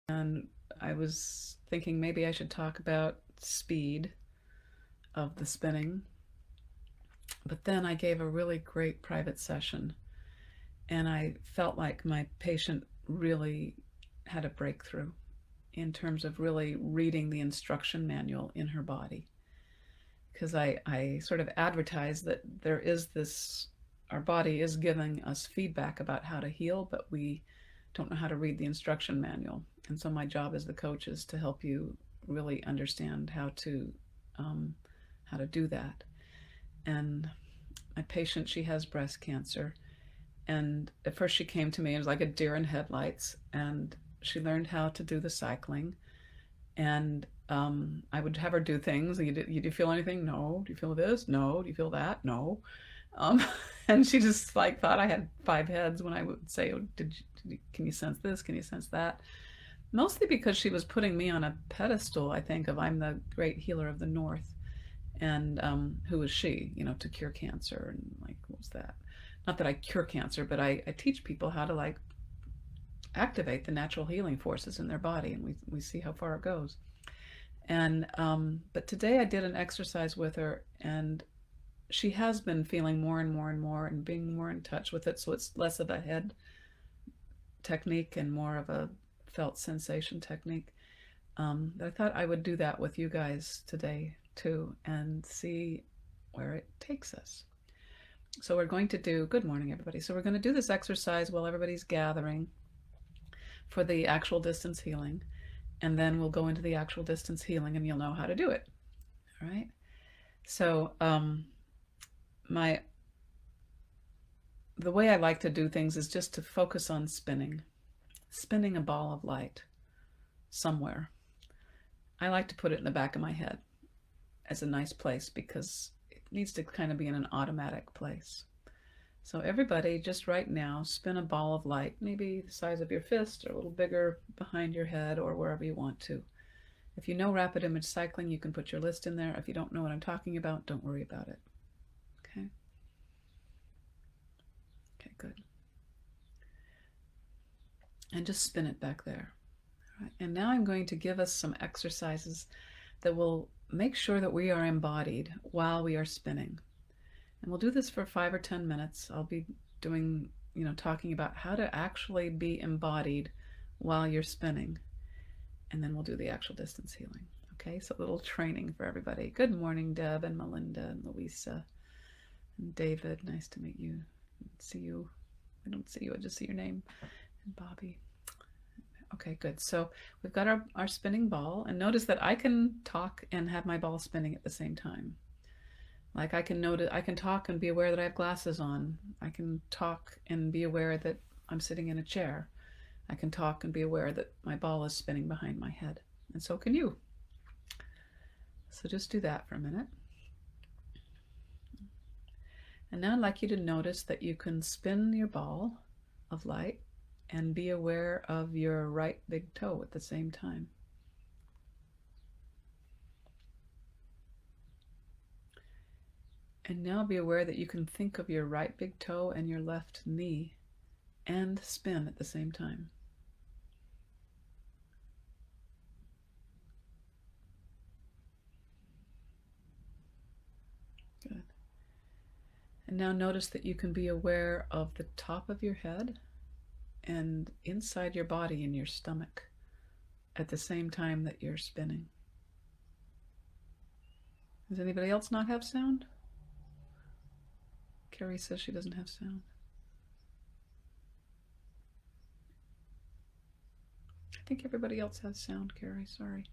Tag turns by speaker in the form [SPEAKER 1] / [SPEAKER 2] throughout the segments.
[SPEAKER 1] And I was thinking maybe I should talk about speed of the spinning. But then I gave a really great private session, and I felt like my patient really had a breakthrough in terms of really reading the instruction manual in her body. Because I sort of advertised that there is this, our body is giving us feedback about how to heal, but we don't know how to read the instruction manual. And so my job as the coach is to help you really understand how to do that. And my patient, she has breast cancer, and at first she came to me, it was like a deer in headlights, and she learned how to do the cycling. And I would have her do things. Do you feel anything? No. Do you feel this? No. Do you feel that? No. Um, and she just like thought I had five heads when I would say, oh, can you sense this? Can you sense that? Mostly because she was putting me on a pedestal, I think, of I'm the great healer of the North. And who is she, to cure cancer? And like, what was that? Not that I cure cancer, but I teach people how to like activate the natural healing forces in their body, and we see how far it goes. And but today I did an exercise with her, and she has been feeling more and more and more and being more in touch with it. So it's less of a head technique and more of a felt sensation technique. I thought I would do that with you guys today too, and see where it takes us. So we're going to do, good morning everybody. So we're going to do this exercise while everybody's gathering for the actual distance healing, and then we'll go into the actual distance healing and you'll know how to do it. All right. So the way I like to do things is just to focus on spinning a ball of light somewhere. I like to put it in the back of my head as a nice place because it needs to kind of be in an automatic place. So everybody, just right now, spin a ball of light, maybe the size of your fist or a little bigger behind your head or wherever you want to. If you know rapid image cycling, you can put your list in there. If you don't know what I'm talking about, don't worry about it. Okay? Okay, good. And just spin it back there. All right. And now I'm going to give us some exercises that will make sure that we are embodied while we are spinning. And we'll do this for 5 or 10 minutes. I'll be doing, talking about how to actually be embodied while you're spinning. And then we'll do the actual distance healing. Okay, so a little training for everybody. Good morning, Deb and Melinda and Louisa and David. Nice to meet you. See you. I don't see you, I just see your name. And Bobby. Okay, good. So we've got our spinning ball. And notice that I can talk and have my ball spinning at the same time. Like I can talk and be aware that I have glasses on. I can talk and be aware that I'm sitting in a chair. I can talk and be aware that my ball is spinning behind my head. And so can you. So just do that for a minute. And now I'd like you to notice that you can spin your ball of light and be aware of your right big toe at the same time. And now be aware that you can think of your right big toe and your left knee and spin at the same time. Good. And now notice that you can be aware of the top of your head and inside your body in your stomach at the same time that you're spinning. Does anybody else not have sound? Carrie says she doesn't have sound. I think everybody else has sound, Carrie, sorry.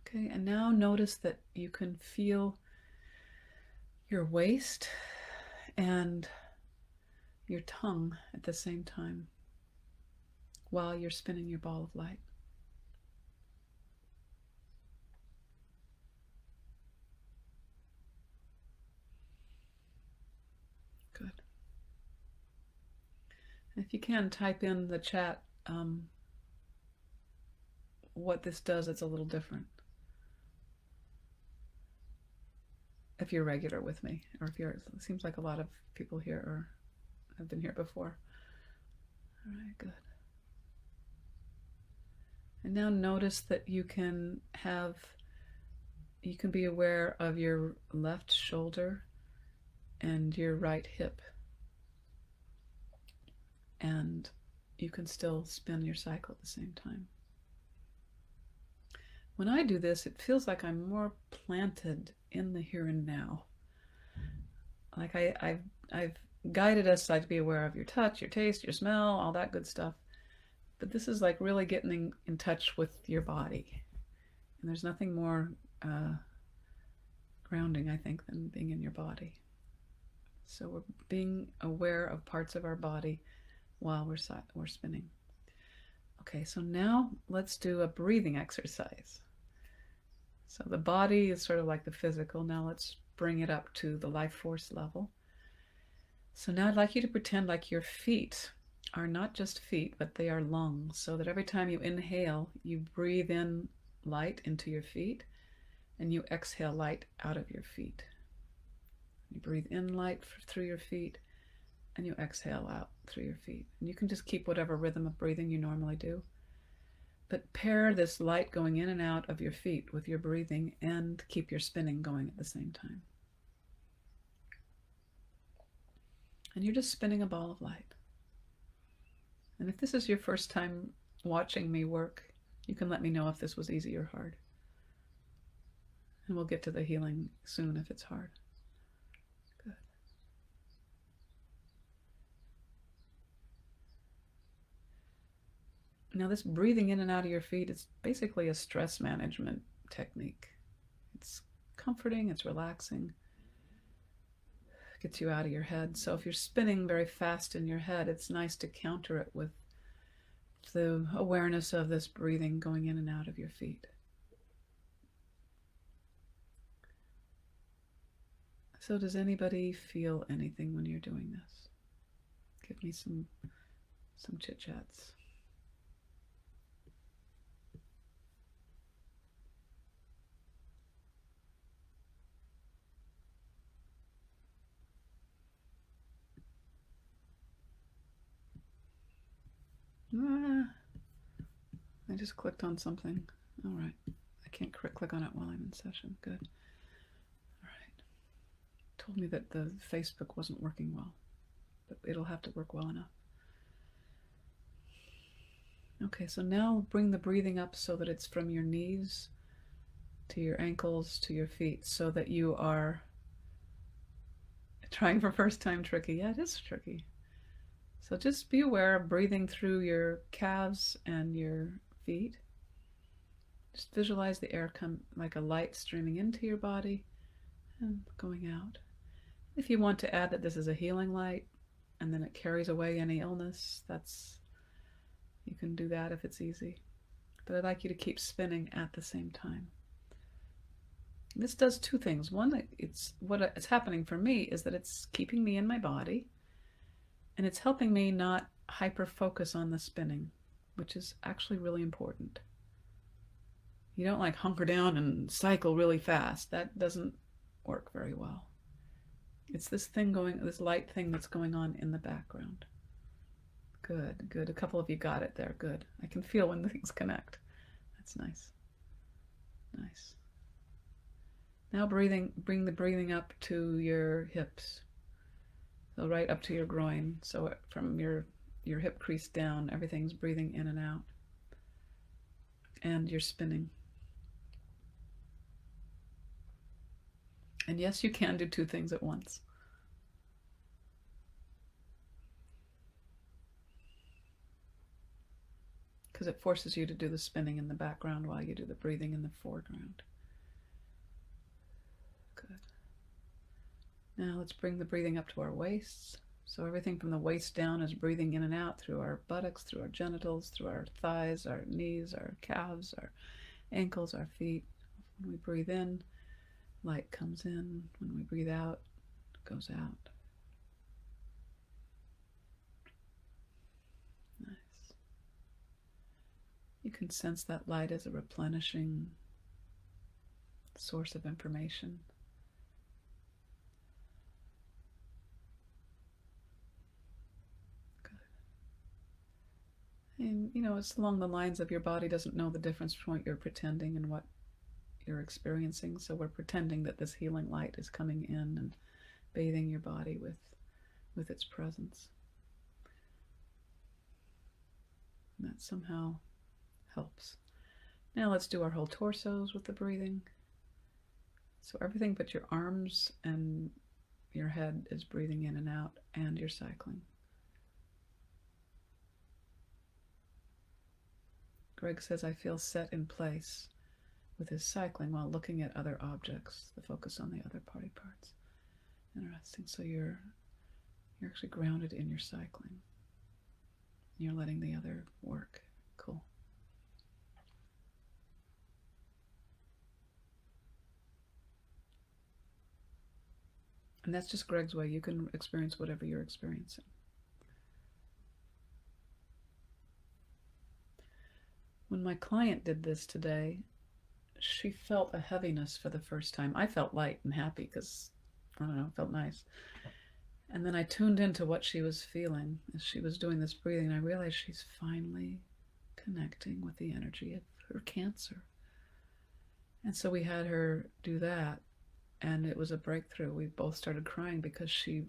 [SPEAKER 1] Okay, and now notice that you can feel your waist and your tongue at the same time while you're spinning your ball of light. Good. And if you can, type in the chat what this does. It's a little different. If you're regular with me, or if you're, it seems like a lot of people here have been here before. good. And now notice that you can be aware of your left shoulder and your right hip. And you can still spin your cycle at the same time. When I do this, it feels like I'm more planted in the here and now. Like I've guided us like to be aware of your touch, your taste, your smell, all that good stuff. But this is like really getting in touch with your body. And there's nothing more grounding, I think, than being in your body. So we're being aware of parts of our body while we're spinning. Okay, so now let's do a breathing exercise. So the body is sort of like the physical. Now let's bring it up to the life force level. So now I'd like you to pretend like your feet are not just feet, but they are lungs, so that every time you inhale, you breathe in light into your feet, and you exhale light out of your feet. You breathe in light through your feet, and you exhale out through your feet. And you can just keep whatever rhythm of breathing you normally do. But pair this light going in and out of your feet with your breathing, and keep your spinning going at the same time. And you're just spinning a ball of light. And if this is your first time watching me work, you can let me know if this was easy or hard. And we'll get to the healing soon if it's hard. Good. Now this breathing in and out of your feet is basically a stress management technique. It's comforting, it's relaxing, gets you out of your head. So if you're spinning very fast in your head, it's nice to counter it with the awareness of this breathing going in and out of your feet. So does anybody feel anything when you're doing this? Give me some chit-chats. I just clicked on something. All right. I can't click on it while I'm in session. Good. All right. Told me that the Facebook wasn't working well, but it'll have to work well enough. Okay, so now bring the breathing up so that it's from your knees to your ankles to your feet, so that you are trying for first time tricky. Yeah, it is tricky. So just be aware of breathing through your calves and your feet. Just visualize the air come like a light streaming into your body and going out. If you want to add that this is a healing light and then it carries away any illness, you can do that if it's easy. But I'd like you to keep spinning at the same time. This does two things. One, what's happening for me is that it's keeping me in my body, and it's helping me not hyper-focus on the spinning, which is actually really important. You don't like hunker down and cycle really fast. That doesn't work very well. It's this light thing that's going on in the background. Good, good. A couple of you got it there. Good. I can feel when things connect. That's nice. Nice. Now bring the breathing up to your hips. So right up to your groin. So from your hip crease down, everything's breathing in and out. And you're spinning. And yes, you can do two things at once. Because it forces you to do the spinning in the background while you do the breathing in the foreground. Good. Now let's bring the breathing up to our waists. So everything from the waist down is breathing in and out through our buttocks, through our genitals, through our thighs, our knees, our calves, our ankles, our feet. When we breathe in, light comes in. When we breathe out, it goes out. Nice. You can sense that light as a replenishing source of information. Good. And, you know, it's along the lines of your body doesn't know the difference between what you're pretending and what you're experiencing. So we're pretending that this healing light is coming in and bathing your body with its presence. And that somehow helps. Now let's do our whole torsos with the breathing. So everything but your arms and your head is breathing in and out, and you're cycling. Greg says, I feel set in place with his cycling while looking at other objects, the focus on the other body parts. Interesting. So you're actually grounded in your cycling. You're letting the other work. Cool. And that's just Greg's way. You can experience whatever you're experiencing. When my client did this today, she felt a heaviness for the first time. I felt light and happy because, I don't know, it felt nice. And then I tuned into what she was feeling as she was doing this breathing, and I realized she's finally connecting with the energy of her cancer. And so we had her do that, and it was a breakthrough. We both started crying because she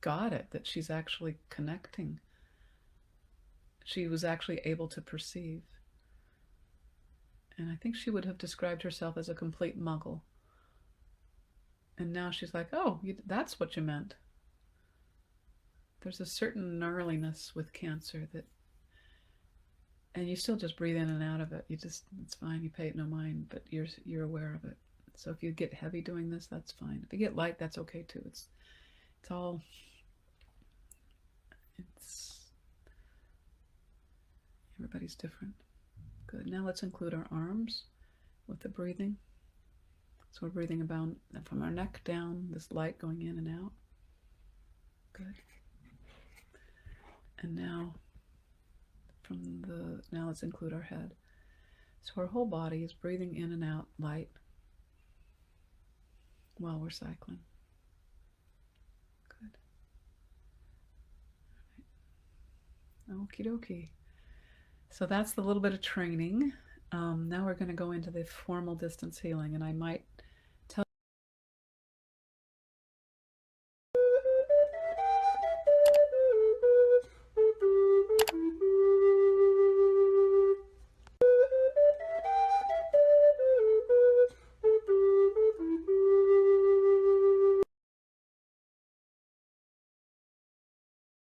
[SPEAKER 1] got it, that she's actually connecting. She was actually able to perceive. And I think she would have described herself as a complete muggle. And now she's like, oh, that's what you meant. There's a certain gnarliness with cancer that, and you still just breathe in and out of it. It's fine. You pay it no mind, but you're aware of it. So if you get heavy doing this, that's fine. If you get light, that's okay too. It's everybody's different. Good. Now let's include our arms with the breathing. So we're breathing about from our neck down, this light going in and out. Good. And now let's include our head. So our whole body is breathing in and out light while we're cycling. Good. All right. Okie dokie. So that's the little bit of training. Now we're going to go into the formal distance healing, and I might